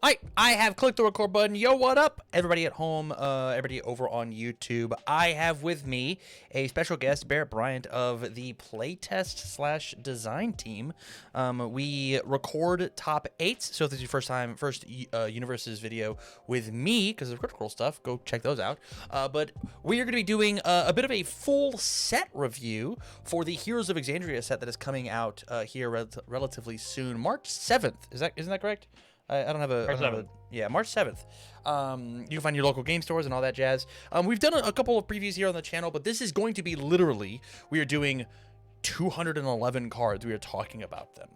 I have clicked the record button. Yo, what up? Everybody at home, everybody over on YouTube. I have with me a special guest, Barrett Bryant of the playtest slash design team. We record top 8s, so if this is your first UniVersus video with me, because of critical stuff, go check those out. But we are going to be doing a bit of a full set review for the Heroes of Exandria set that is coming out here relatively soon. March 7th. Isn't that correct? I don't have a yeah, March 7th. You can find your local game stores and all that jazz. We've done a couple of previews here on the channel, but this is going to be literally, we are doing 211 cards. We are talking about them.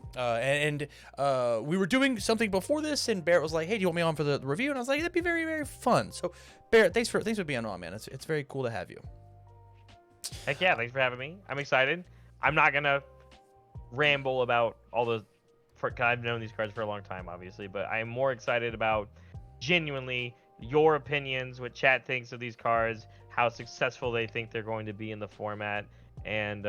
We were doing something before this, and Barrett was like, hey, do you want me on for the review? And I was like, that'd be very, very fun. So Barrett, thanks for being on, man. It's very cool to have you. Heck yeah, thanks for having me. I'm excited. I'm not gonna ramble about all the I've known these cards for a long time, obviously, but I'm more excited about genuinely your opinions, what chat thinks of these cards, how successful they think they're going to be in the format, and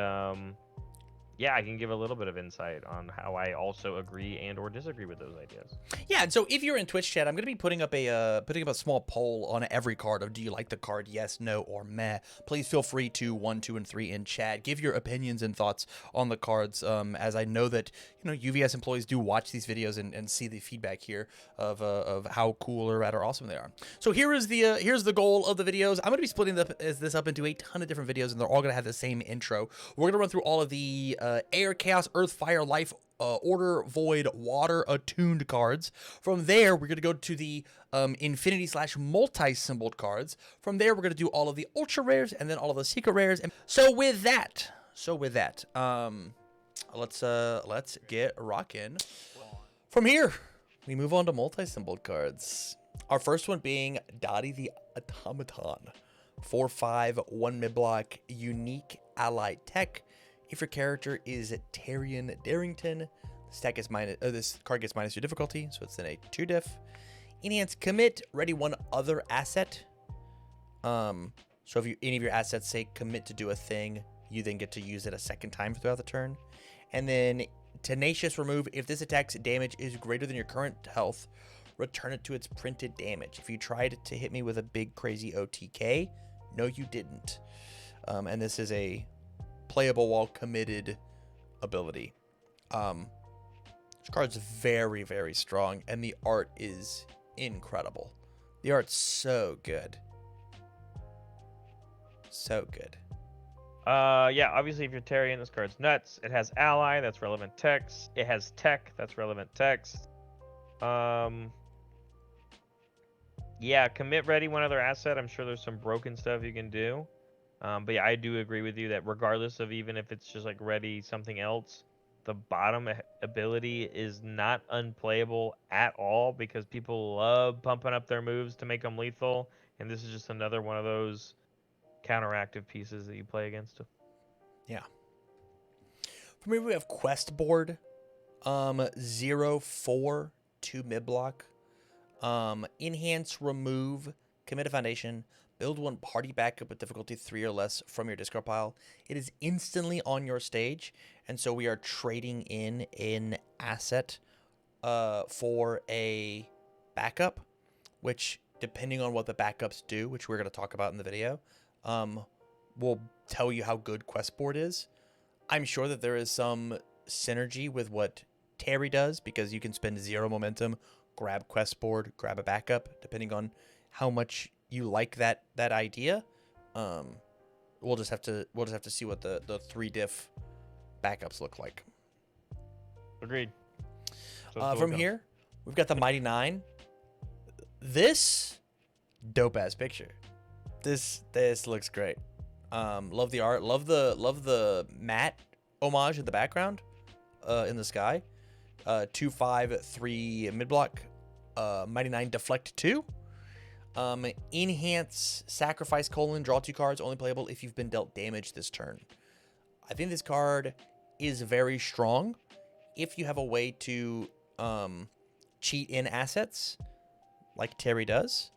yeah, I can give a little bit of insight on how I also agree and or disagree with those ideas. Yeah, and so if you're in Twitch chat, I'm going to be putting up a small poll on every card of do you like the card, yes, no, or meh. Please feel free to 1, 2, and 3 in chat. Give your opinions and thoughts on the cards, as I know that UVS employees do watch these videos and see the feedback here of how cool or rad or awesome they are. So here's the goal of the videos. I'm going to be splitting this up into a ton of different videos, and they're all going to have the same intro. We're going to run through all of the air, chaos, earth, fire, life, order, void, water attuned cards. From there, we're going to go to the infinity slash multi-symboled cards. From there, we're going to do all of the ultra rares and then all of the secret rares. And so with that, let's get rocking. From here, we move on to multi-symboled cards. Our first one being Dottie the Automaton. 4/5, 1 mid-block, unique allied tech. If your character is Tyrion Darrington, this card gets -2 difficulty, so it's in a 2 diff. Enhance commit, ready 1 other asset. So if any of your assets say commit to do a thing, you then get to use it a second time throughout the turn. And then tenacious remove, if this attack's damage is greater than your current health, return it to its printed damage. If you tried to hit me with a big crazy OTK, no you didn't. And this is a playable while committed ability. This card's very, very strong, and the art is incredible. The art's so good. So good. Yeah, obviously if you're Tyrion, this card's nuts. It has ally, that's relevant text. It has tech, that's relevant text. Yeah, commit ready 1 other asset. I'm sure there's some broken stuff you can do. But yeah, I do agree with you that regardless of even if it's just like ready something else, the bottom ability is not unplayable at all because people love pumping up their moves to make them lethal, and this is just another one of those counteractive pieces that you play against. Yeah. For me, we have Quest Board, 0/4, 2 mid block, enhance remove, commit a foundation. Build 1 party backup with difficulty 3 or less from your discard pile. It is instantly on your stage, and so we are trading in an asset for a backup, which, depending on what the backups do, which we're going to talk about in the video, will tell you how good Questboard is. I'm sure that there is some synergy with what Terry does, because you can spend 0 momentum, grab Questboard, grab a backup, depending on how much you like that idea. We'll just have to see what the 3 diff backups look like. Agreed. From here, we've got the Mighty 9. This dope ass picture. This looks great. Love the art. Love the matte homage in the background, in the sky. 2/5, 3 mid block. Mighty 9 deflect 2. Enhance, sacrifice, draw 2 cards, only playable if you've been dealt damage this turn. I think this card is very strong if you have a way to cheat in assets like Terry does,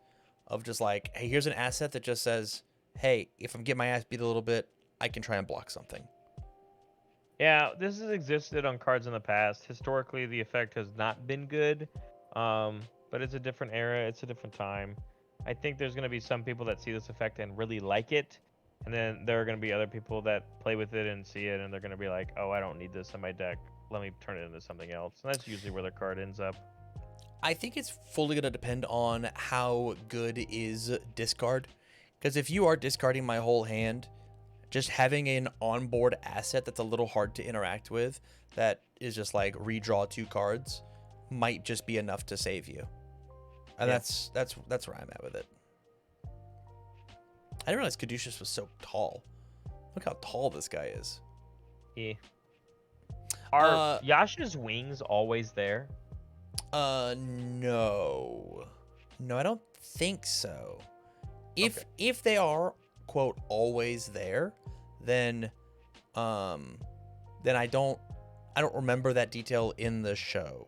of just like, hey, here's an asset that just says, hey, if I'm getting my ass beat a little bit, I can try and block something. Yeah, this has existed on cards in the past. Historically, the effect has not been good. but it's a different era. It's a different time. I think there's going to be some people that see this effect and really like it. And then there are going to be other people that play with it and see it, and they're going to be like, oh, I don't need this in my deck. Let me turn it into something else. And that's usually where their card ends up. I think it's fully going to depend on how good is discard. Because if you are discarding my whole hand, just having an onboard asset that's a little hard to interact with, that is just like redraw 2 cards, might just be enough to save you. And Yeah. that's where I'm at with it. I didn't realize Caduceus was so tall. Look how tall this guy is. Yeah. Are Yasha's wings always there? No. No, I don't think so. If they are, quote, always there, then I don't remember that detail in the show.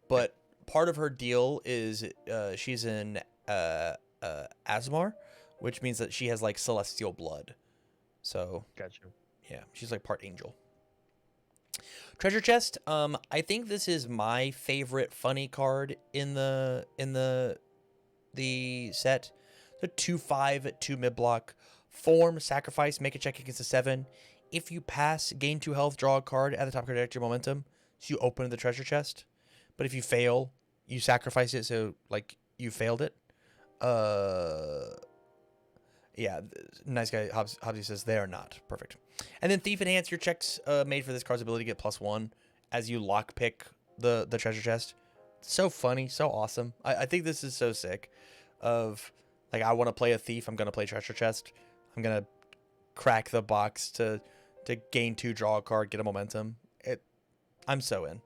But part of her deal is she's in Asmar, which means that she has like celestial blood. So Gotcha. yeah, she's like part angel. Treasure chest. I think this is my favorite funny card in the set. The 2/5, 2 mid block. Form, sacrifice, make a check against a 7. If you pass, gain 2 health, draw a card at the top of your deck to your momentum. So you open the treasure chest. But if you fail, you sacrifice it, so like you failed it. Yeah, nice guy Hobbsy says they are not. Perfect. And then Thief Enhance, your checks made for this card's ability to get +1 as you lockpick the treasure chest. So funny, so awesome. I think this is so sick. Of like, I want to play a thief, I'm gonna play treasure chest. I'm gonna crack the box to gain 2, draw a card, get a momentum. I'm so in.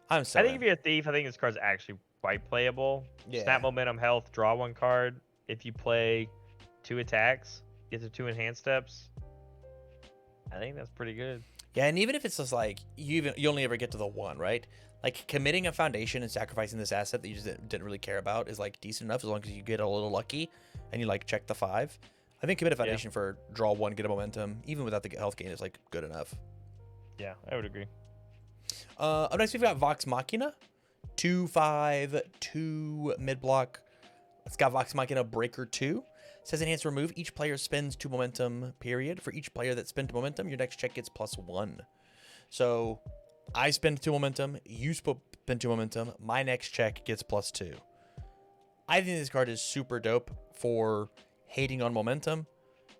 I think if you're a thief, I think this card's actually quite playable. Yeah. Snap momentum, health, draw 1 card. If you play 2 attacks, get to 2 enhanced steps. I think that's pretty good. Yeah, and even if it's just like you only ever get to the 1, right? Like committing a foundation and sacrificing this asset that you just didn't really care about is like decent enough as long as you get a little lucky and you like check the 5. I think commit a foundation for draw 1, get a momentum, even without the health gain, is like good enough. Yeah, I would agree. Up next we've got Vox Machina, 2/5, 2 mid block. It's got Vox Machina Breaker 2. Says enhance remove. Each player spends 2 momentum, period. For each player that spent momentum, your next check gets +1. So I spend 2 momentum, you spend 2 momentum, my next check gets +2. I think this card is super dope for hating on momentum.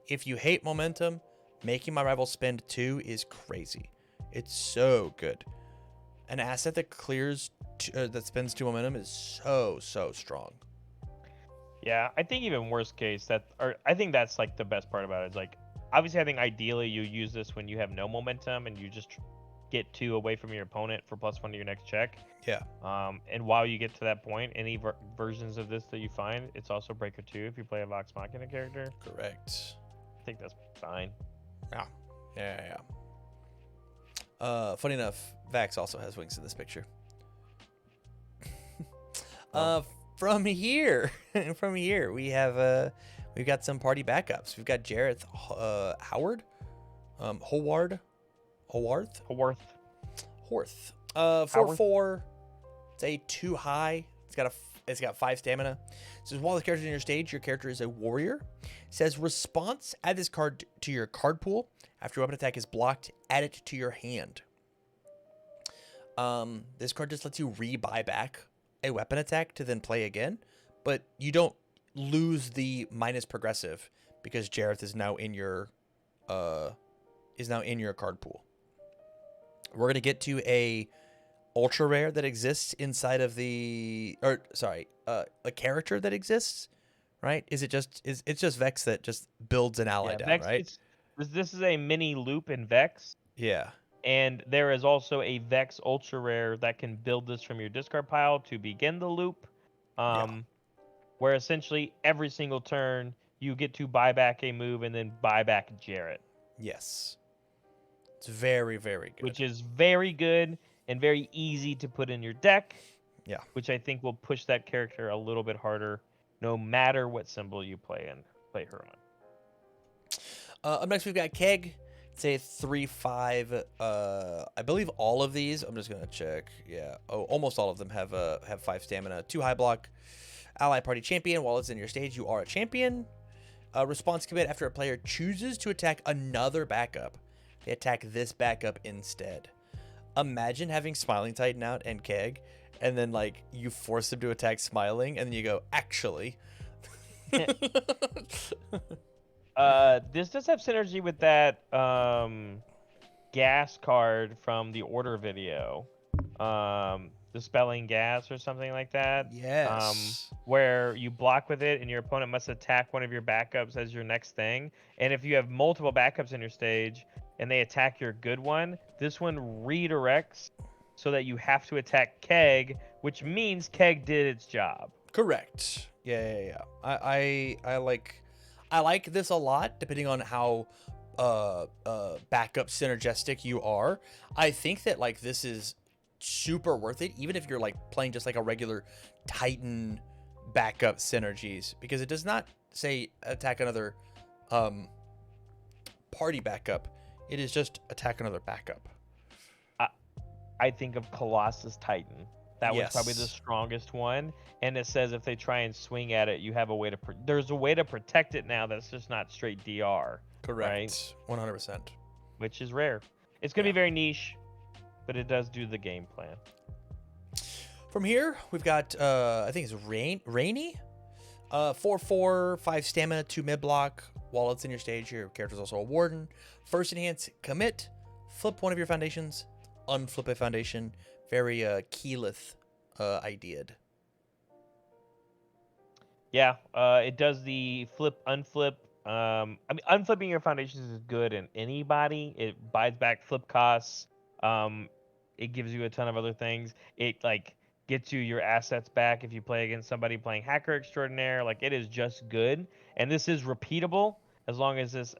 If you hate momentum, making my rival spend 2 is crazy. It's so good. An asset that clears, that spends 2 momentum is so strong. Yeah, I think even worst case I think that's like the best part about it. Is like, obviously I think ideally you use this when you have no momentum and you just get 2 away from your opponent for +1 to your next check. Yeah. And while you get to that point, any versions of this that you find, it's also Breaker 2 if you play a Vox Machina character. Correct. I think that's fine. Yeah. Funny enough, Vax also has wings in this picture. From here, we have we've got some party backups. We've got Jareth Howard, Haworth. 4/4. It's a 2 high. It's got 5 stamina. It says while the character is in your stage, your character is a warrior. It says response, add this card to your card pool. After your weapon attack is blocked, add it to your hand. This card just lets you re-buy back a weapon attack to then play again, but you don't lose the minus progressive because Jareth is now in your card pool. We're gonna get to a ultra rare that exists inside of a character that exists, right? It's just Vex that just builds an ally down, Vex, right? This is a mini loop in Vex. Yeah. And there is also a Vex ultra rare that can build this from your discard pile to begin the loop. Where essentially every single turn you get to buy back a move and then buy back Jareth. Yes. It's very, very good. Which is very good and very easy to put in your deck. Yeah. Which I think will push that character a little bit harder no matter what symbol you play her on. Up next we've got Keg. say 3/5. I believe all of these. I'm just gonna check. Yeah. Oh, almost all of them have 5 stamina, 2 high block. Ally party champion. While it's in your stage, you are a champion. Response commit after a player chooses to attack another backup. They attack this backup instead. Imagine having Smiling Titan out and Keg, and then like you force them to attack Smiling, and then you go, actually. This does have synergy with that gas card from the order video. Dispelling gas or something like that. Yes. Where you block with it and your opponent must attack one of your backups as your next thing. And if you have multiple backups in your stage and they attack your good one, this one redirects so that you have to attack Keg, which means Keg did its job. Correct. Yeah. I like this a lot, depending on how backup synergistic you are. I think that like this is super worth it, even if you're like playing just like a regular Titan backup synergies, because it does not say attack another party backup. It is just attack another backup. I think of Colossus Titan. That was probably the Yes. strongest one, and it says if they try and swing at it, you have a way to there's a way to protect it now that's just not straight DR. Correct. Right? 100%. Which is rare. It's gonna be very niche, but it does do the game plan. From here, we've got I think it's Rainy. 4/4, 5 stamina, 2 mid block. While it's in your stage, your character's also a warden. First enhance, commit, flip one of your foundations, unflip a foundation. Very Keyleth idea'd. Yeah, it does the flip, unflip. I mean, unflipping your foundations is good in anybody. It buys back flip costs. It gives you a ton of other things. It like gets you your assets back if you play against somebody playing Hacker Extraordinaire. Like it is just good, and this is repeatable as long as this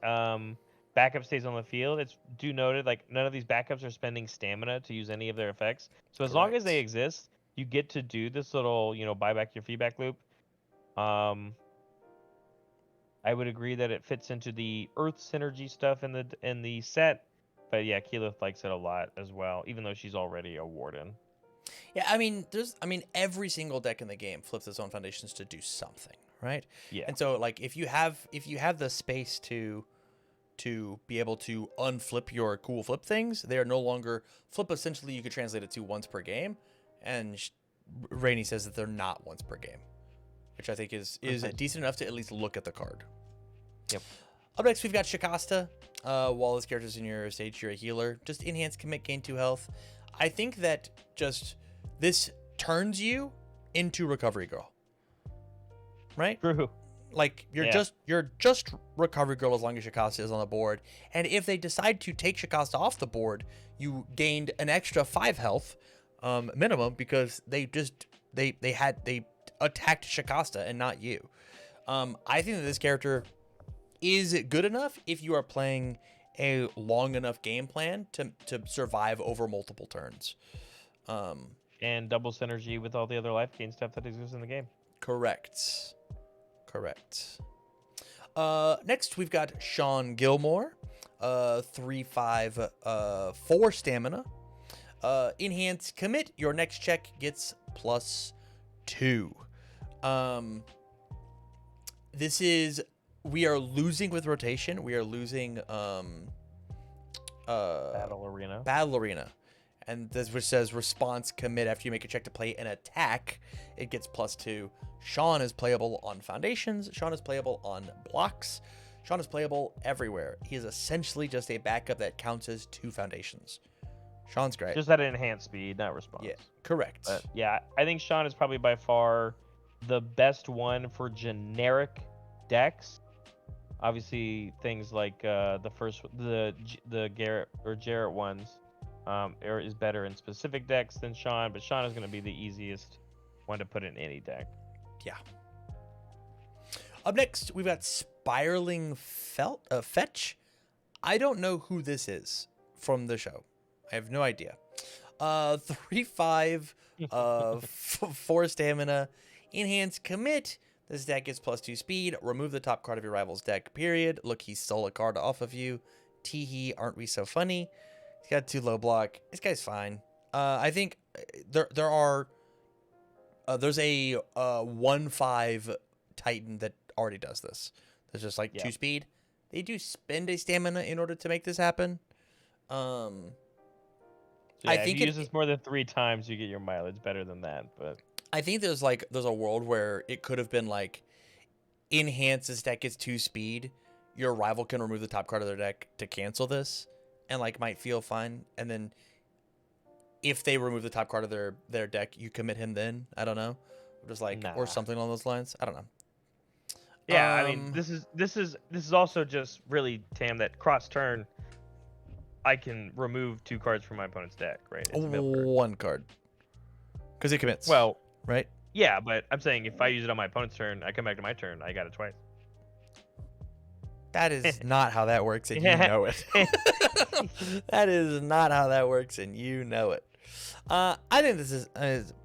backup stays on the field. It's do noted like none of these backups are spending stamina to use any of their effects. So as long as they Correct. exist, you get to do this little buy back your feedback loop. I would agree that it fits into the Earth synergy stuff in the set, but yeah, Keyleth likes it a lot as well, even though she's already a warden. Yeah, I mean every single deck in the game flips its own foundations to do something, right? Yeah. And so like if you have the space to be able to unflip your cool flip things, they are no longer flip. Essentially, you could translate it to once per game, and Rainey says that they're not once per game, which I think is decent enough to at least look at the card. Yep. Up next, we've got Shikasta. While this character's in your stage, you're a healer. Just enhance, commit, gain 2 health. I think that just this turns you into Recovery Girl, right? True. Like you're just Recovery Girl as long as Shikasta is on the board. And if they decide to take Shikasta off the board, you gained an extra 5 health minimum, because they attacked Shikasta and not you. I think that this character is good enough if you are playing a long enough game plan to survive over multiple turns. And double synergy with all the other life gain stuff that exists in the game. Correct. Next, we've got Sean Gilmore. 3/5, 4 stamina. Enhance, commit. Your next check gets +2. This is, we are losing with rotation. We are losing Battle Arena. And this which says response commit after you make a check to play an attack, it gets +2. Sean is playable on foundations. Sean is playable on blocks. Sean is playable everywhere. He is essentially just a backup that counts as 2 foundations. Sean's great. Just at an enhanced speed, not response. Yeah, correct. But yeah, I think Sean is probably by far the best one for generic decks. Obviously, things like the Garrett or Jarrett ones is better in specific decks than Sean, but Sean is going to be the easiest one to put in any deck. Yeah. Up next, we've got Spiraling Fetch. I don't know who this is from the show. I have no idea. 3/5, 4 stamina, enhance, commit. This deck gets +2 speed. Remove the top card of your rival's deck, period. Look, he stole a card off of you. Teehee, aren't we so funny? He's got 2 low block. This guy's fine. I think there's a 1/5 Titan that already does this. There's just like 2 speed. They do spend a stamina in order to make this happen. Yeah, I think if you use this more than 3 times, you get your mileage better than that. But I think there's a world where it could have been like, enhance this deck gets 2 speed. Your rival can remove the top card of their deck to cancel this, and like might feel fine. And then if they remove the top card of their deck, you commit him. Then I don't know, just like or something along those lines. I don't know. Yeah, I mean, this is also just really Tam that cross turn. I can remove 2 cards from my opponent's deck, right? It's 1 card, because it commits. Well, right? Yeah, but I'm saying if I use it on my opponent's turn, I come back to my turn, I got it twice. That is not how that works, and you know it. That is not how that works, and you know it. I think this is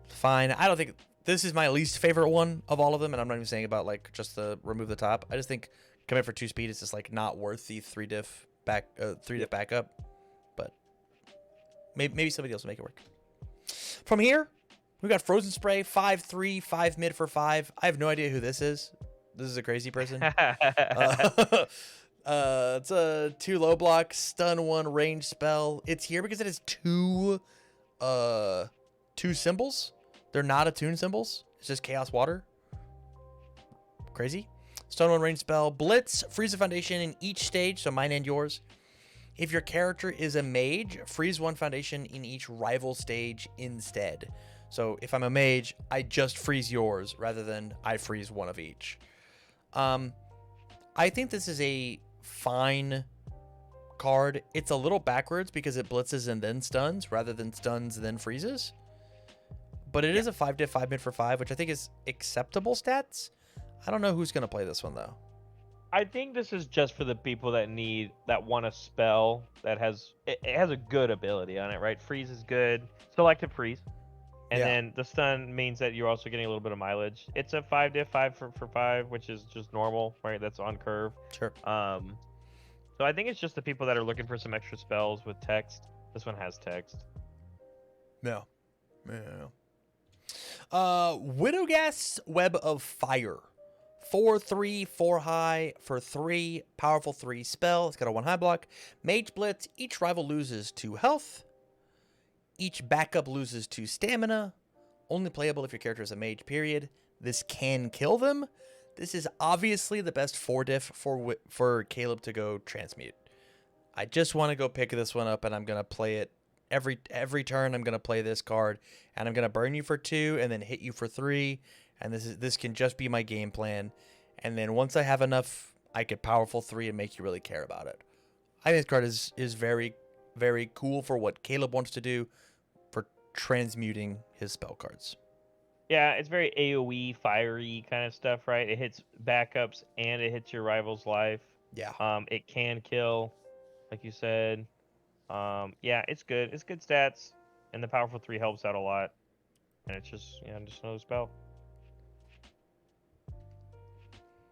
fine. I don't think this is my least favorite one of all of them, and I'm not even saying about like just the remove the top. I just think commit for 2 speed is just like not worth the 3 diff backup. But maybe somebody else will make it work. From here, we got Frozen Spray, 5/3, 5 mid for 5. I have no idea who this is. This is a crazy person. It's a 2 low block, stun 1, range spell. It's here because it has 2 symbols. They're not attuned symbols. It's just Chaos Water. Crazy. Stun 1, range spell. Blitz, freeze a foundation in each stage, so mine and yours. If your character is a mage, freeze 1 foundation in each rival stage instead. So if I'm a mage, I just freeze yours rather than I freeze 1 of each. I think this is a fine card. It's a little backwards because it blitzes and then stuns rather than stuns then freezes. But it is a 5 diff 5 mid for 5, which I think is acceptable stats. I don't know who's going to play this one though. I think this is just for the people that want a spell that has it has a good ability on it, right? Freeze is good. Selective freeze. And then the stun means that you're also getting a little bit of mileage. It's a 5 diff 5 for 5, which is just normal, right? That's on curve. Sure. So I think it's just the people that are looking for some extra spells with text. This one has text. No. Widowghast's Web of Fire. 4/3, 4 high for 3, powerful 3 spell. It's got a 1 high block. Mage Blitz. Each rival loses 2 health. Each backup loses 2 stamina. Only playable if your character is a mage, period. This can kill them. This is obviously the best 4 diff for Caleb to go transmute. I just want to go pick this one up, and I'm going to play it every turn. I'm going to play this card, and I'm going to burn you for 2 and then hit you for 3. And this can just be my game plan. And then once I have enough, I could powerful 3 and make you really care about it. I think this card is very, very cool for what Caleb wants to do for transmuting his spell cards. Yeah, it's very AoE, fiery kind of stuff, right? It hits backups and it hits your rival's life. Yeah. It can kill, like you said. Yeah, it's good. It's good stats, and the powerful 3 helps out a lot. And it's just another spell.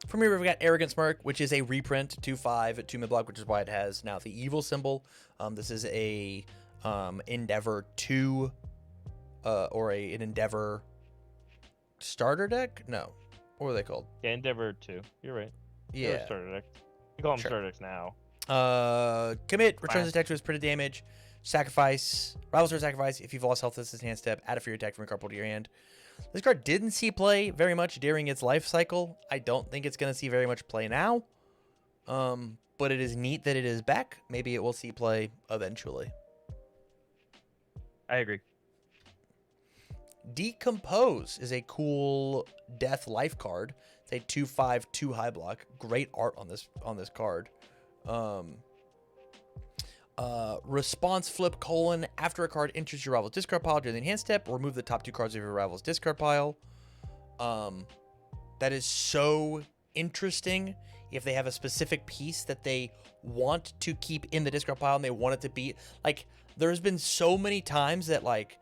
From here, we've got Arrogant Smirk, which is a reprint, 2/5, 2 mid block, which is why it has now the evil symbol. This is a Endeavor 2, or an Endeavor starter deck? No. What were they called? Yeah, Endeavor 2. You're right. Yeah. Starter deck. You call them starter decks now. Commit, returns attack to its pretty damage. Sacrifice, rivals for sacrifice. If you've lost health this hand step, add a free attack from your card pool to your hand. This card didn't see play very much during its life cycle. I don't think it's going to see very much play now. But it is neat that it is back. Maybe it will see play eventually. I agree. Decompose is a cool death life card. It's a 2/5, 2 high block. Great art on this card. Response flip : after a card enters your rival's discard pile during the enhanced step, remove the top 2 cards of your rival's discard pile. That is so interesting. If they have a specific piece that they want to keep in the discard pile and they want it to be like, there's been so many times that like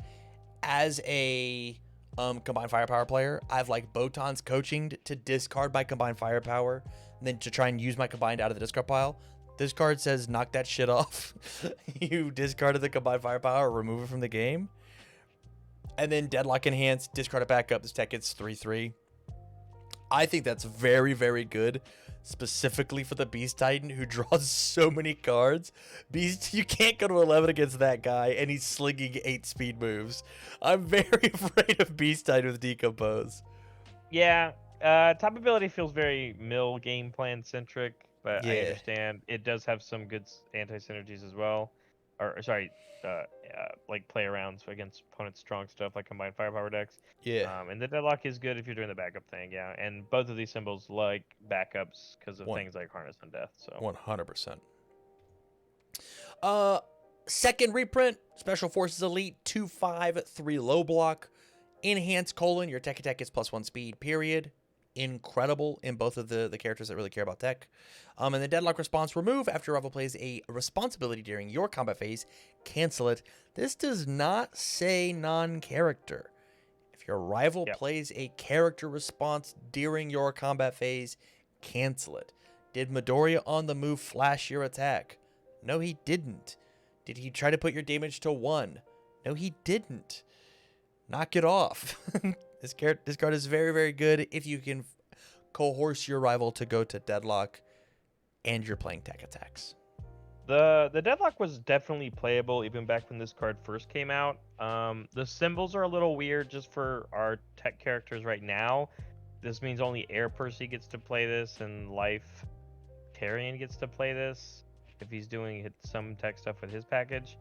as a combined firepower player, I've like Botan's coaching to discard my combined firepower and then to try and use my combined out of the discard pile. This card says knock that shit off. You discarded the combined firepower, remove it from the game. And then Deadlock Enhance, discard it back up. This tech gets 3/3. I think that's very, very good, specifically for the Beast Titan, who draws so many cards. Beast, you can't go to 11 against that guy, and he's slinging 8 speed moves. I'm very afraid of Beast Titan with Decompose. Yeah, top ability feels very mill game plan centric, but I Yeah. understand it does have some good anti synergies as well. Or sorry, like play arounds against opponents' strong stuff like combined firepower decks. Yeah. And the deadlock is good if you're doing the backup thing, yeah. And both of these symbols like backups because of things like Harness and Death. So 100%. Second reprint, Special Forces Elite, 2/5, 3 low block. Enhance : your tech attack gets +1 speed, period. Incredible in both of the characters that really care about tech. And the Deadlock response, remove after rival plays a responsibility during your combat phase, cancel it. This does not say non-character. If your rival plays a character response during your combat phase, cancel it. Did Midoriya on the move flash your attack? No, he didn't. Did he try to put your damage to 1? No, he didn't. Knock it off. This card is very, very good if you can coerce your rival to go to Deadlock and you're playing tech attacks. The Deadlock was definitely playable even back when this card first came out. The symbols are a little weird just for our tech characters right now. This means only Air Percy gets to play this and Life Tarian gets to play this if he's doing some tech stuff with his package,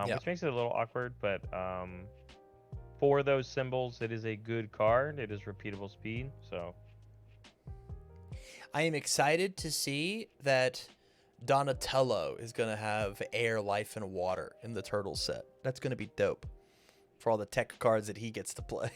which makes it a little awkward, but for those symbols, it is a good card. It is repeatable speed, so. I am excited to see that Donatello is going to have air, life, and water in the turtle set. That's going to be dope for all the tech cards that he gets to play.